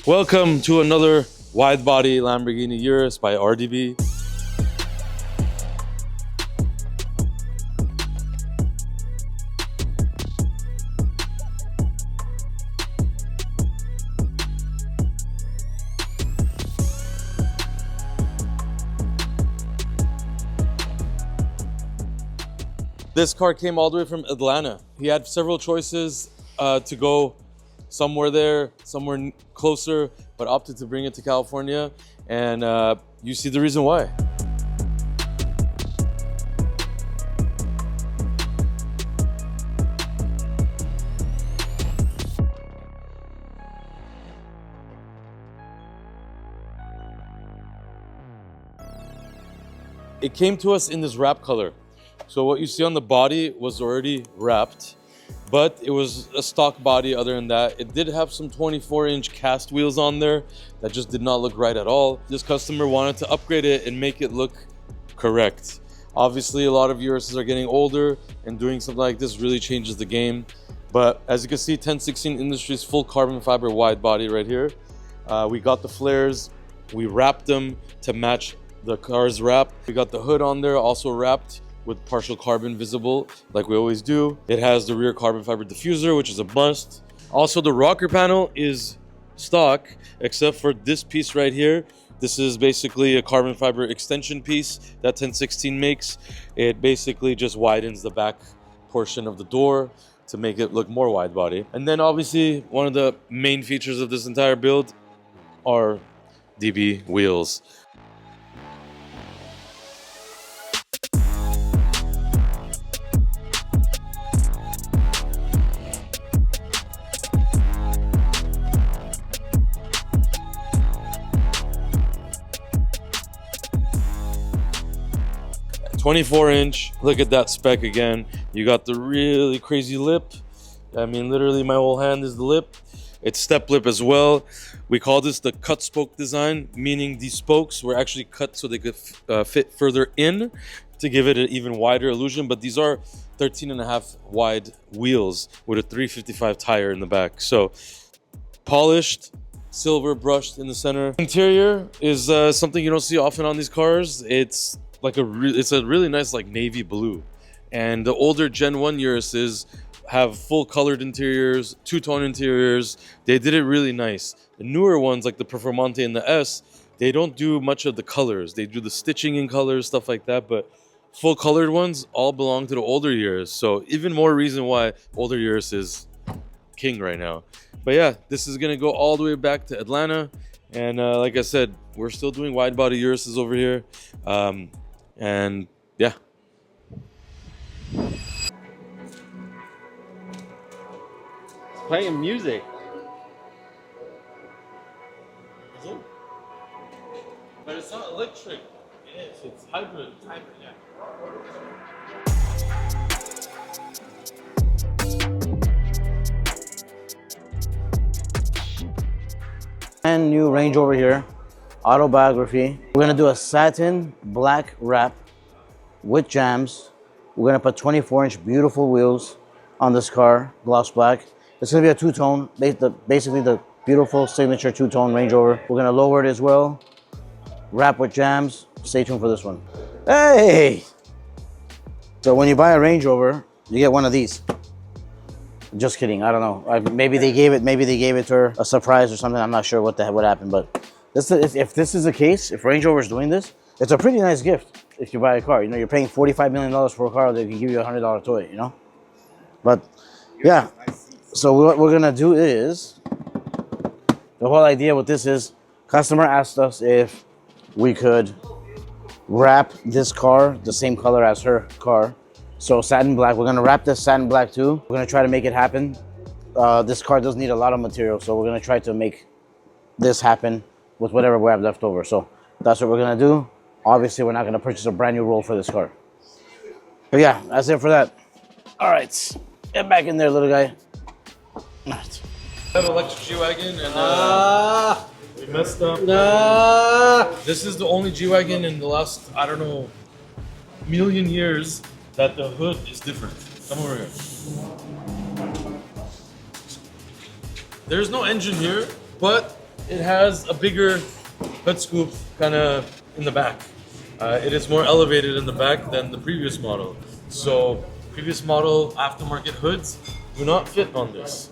Welcome to another wide-body Lamborghini Urus by RDB. This car came all the way from Atlanta. He had several choices to go somewhere there, somewhere closer, but opted to bring it to California, and you see the reason why. It came to us in this wrap color. So what you see on the body was already wrapped, but it was a stock body. Other than that, it did have some 24-inch cast wheels on there that just did not look right at all. This customer wanted to upgrade it and make it look correct. Obviously, a lot of Uruses are getting older, and doing something like this really changes the game. But as you can see, 1016 Industries full carbon fiber wide body right here. We got the flares, we wrapped them to match the car's wrap. We got the hood on there, also wrapped with partial carbon visible, like we always do. It has the rear carbon fiber diffuser, which is a must. Also, the rocker panel is stock, except for this piece right here. This is basically a carbon fiber extension piece that 1016 makes. It basically just widens the back portion of the door to make it look more wide body. And then obviously, one of the main features of this entire build are DB wheels. 24-inch, look at that spec again. You got the really crazy lip. I mean, literally my whole hand is the lip. It's step lip as well. We call this the cut spoke design, meaning these spokes were actually cut so they could fit further in to give it an even wider illusion. But these are 13.5 wide wheels with a 355 tire in the back. So polished, silver brushed in the center. Interior is something you don't see often on these cars. It's like it's a really nice like navy blue, and the older Gen 1 Uruses have full colored interiors, two-tone interiors. They did it really nice. The newer ones like the Performante and the S, they don't do much of the colors. They do the stitching in colors, stuff like that, but full colored ones all belong to the older Urus. So even more reason why older Urus is king right now. But yeah, this is gonna go all the way back to Atlanta, and like I said, we're still doing wide body Uruses over here. And yeah. It's playing music. Is it? But it's not electric. It is. It's hybrid. It's hybrid, yeah. And new Range Rover here. Autobiography. We're gonna do a satin black wrap with jams. We're gonna put 24-inch beautiful wheels on this car, gloss black. It's gonna be a two-tone, basically the beautiful signature two-tone Range Rover. We're gonna lower it as well, wrap with jams. Stay tuned for this one. Hey! So when you buy a Range Rover, you get one of these. Just kidding, I don't know. Maybe they gave it to her, a surprise or something. I'm not sure what happened, but if this is the case, if Range Rover is doing this, it's a pretty nice gift if you buy a car. You know, you're paying $45 million for a car that can give you a $100 toy, you know? But yeah, so what we're gonna do is, the whole idea with this is, customer asked us if we could wrap this car the same color as her car. So satin black, we're gonna wrap this satin black too. We're gonna try to make it happen. This car does need a lot of material, so we're gonna try to make this happen with whatever we have left over. So that's what we're gonna do. Obviously, we're not gonna purchase a brand new roll for this car. But yeah, that's it for that. All right, get back in there, little guy. All right. I have an electric G-Wagon, and we messed up. This is the only G-Wagon in the last, I don't know, million years that the hood is different. Come over here. There's no engine here, but it has a bigger hood scoop kind of in the back. It is more elevated in the back than the previous model. So previous model aftermarket hoods do not fit on this.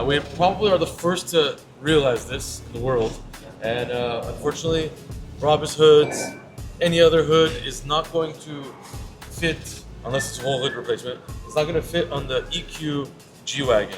We probably are the first to realize this in the world. And unfortunately, BRABUS hoods, any other hood is not going to fit, unless it's a whole hood replacement, it's not going to fit on the EQ G-Wagon.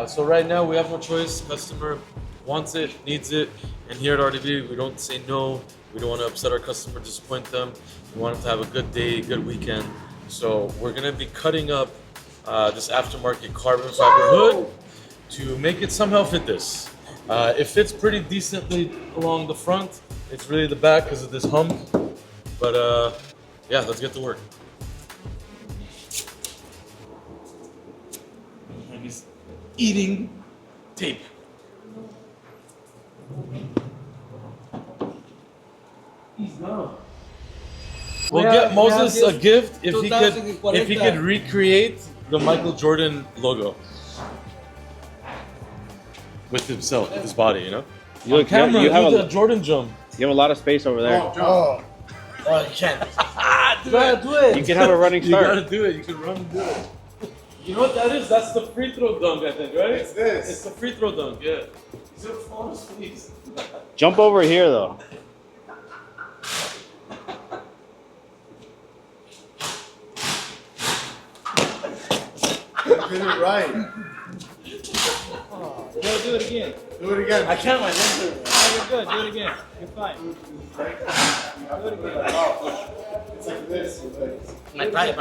So right now we have no choice. Customer wants it, needs it, and here at RDB we don't say no. We don't want to upset our customer, disappoint them. We want them to have a good day, good weekend. So we're going to be cutting up this aftermarket carbon fiber hood to make it somehow fit this. It fits pretty decently along the front. It's really the back because of this hump. But yeah, let's get to work. And he's eating tape. We'll get Moses a gift if he could recreate the Michael Jordan logo with himself, with his body, you know. You look, Camera, you have do the Jordan jump. You have a lot of space over there. Oh, you can't. Do it. You can have a running You start. gotta do it. You can run and do it. You know what that is? That's the free throw dunk, I think, right? It's this. It's the free throw dunk. Yeah. He's gonna fall on his face. Jump over here though. You did it right. You gotta do it again. Do it again. I can't. My legs are. Oh, you're good. Do it again. You're fine. Do it again. It's like this. Your legs.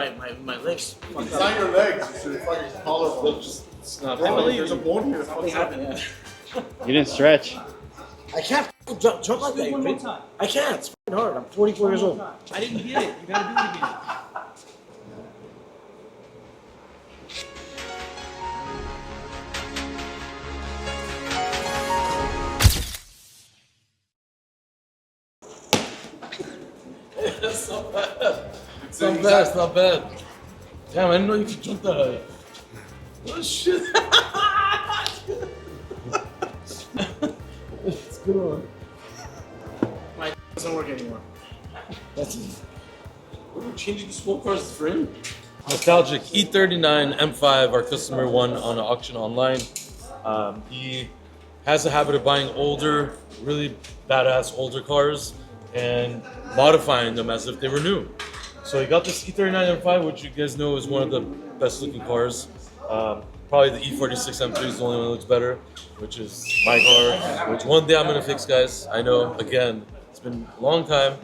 My legs. It's not your legs. It's your fucking collarbone. It's not. Bro, believe there's a you. bone here. Something happened. You didn't stretch. I can't jump like Do it that. one more time. I can't. It's hard. I'm 44 years old. I didn't get it. You gotta do it again. That's not bad. It's not bad. It's not bad. Damn, I didn't know you could jump that high. Oh shit. It's a good one. My doesn't work anymore. That's it. What are we changing the small car's frame? Nostalgic E39 M5, our customer won on an auction online. He has a habit of buying older, really badass older cars and modifying them as if they were new. So he got this E39 M5, which you guys know is one of the best looking cars. Probably the E46 M3 is the only one that looks better, which is my car, which one day I'm gonna fix, guys. I know, again, it's been a long time,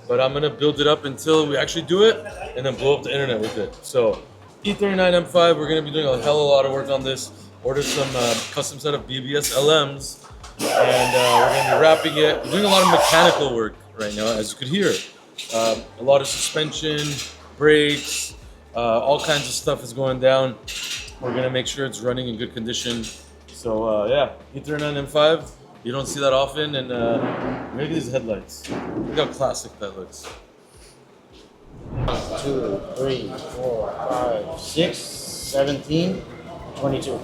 but I'm gonna build it up until we actually do it and then blow up the internet with it. So E39 M5, we're gonna be doing a hell of a lot of work on this. Ordered some custom set of BBS LMs, and we're gonna be wrapping it. We're doing a lot of mechanical work right now, as you could hear. A lot of suspension, brakes, all kinds of stuff is going down. We're gonna make sure it's running in good condition. So yeah, E39 M5, you don't see that often, and look at these headlights. Look how classic that looks. 1, 2, 3, 4, 5, 6, 17, 22.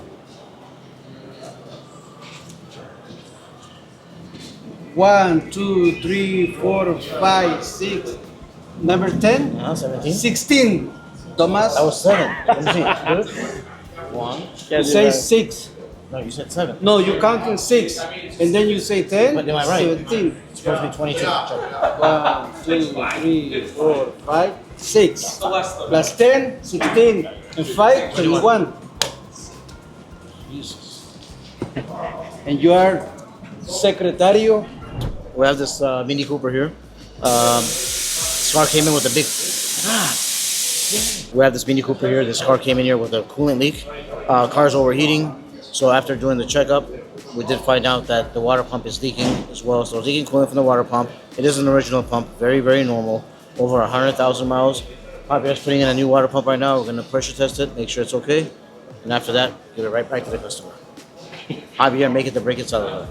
1, 2, 3, 4, 5, 6. Number 10? 17. 16. Thomas. That was 7. Let me see. Good. 1. You say 6. No, you said 7. No, you count in 6. And then you say 10. But am I right? 17. It's supposed to be 22. Check. 1, 2, 3, 4, 5, 6. Plus 10, 16. And 5, 21. Jesus. And you are Secretario. We have this Mini Cooper here. This car came in with a big. We have this Mini Cooper here. This car came in here with a coolant leak. Car's overheating. So after doing the checkup, we did find out that the water pump is leaking as well. So it's leaking coolant from the water pump. It is an original pump, very, very normal. Over 100,000 miles. Javier's putting in a new water pump right now. We're going to pressure test it, make sure it's okay. And after that, give it right back to the customer. Javier, make it to break its out.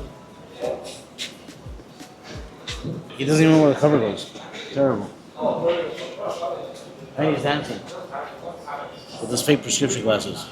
He doesn't even know where the cover goes. Terrible. And he's dancing with his fake prescription glasses.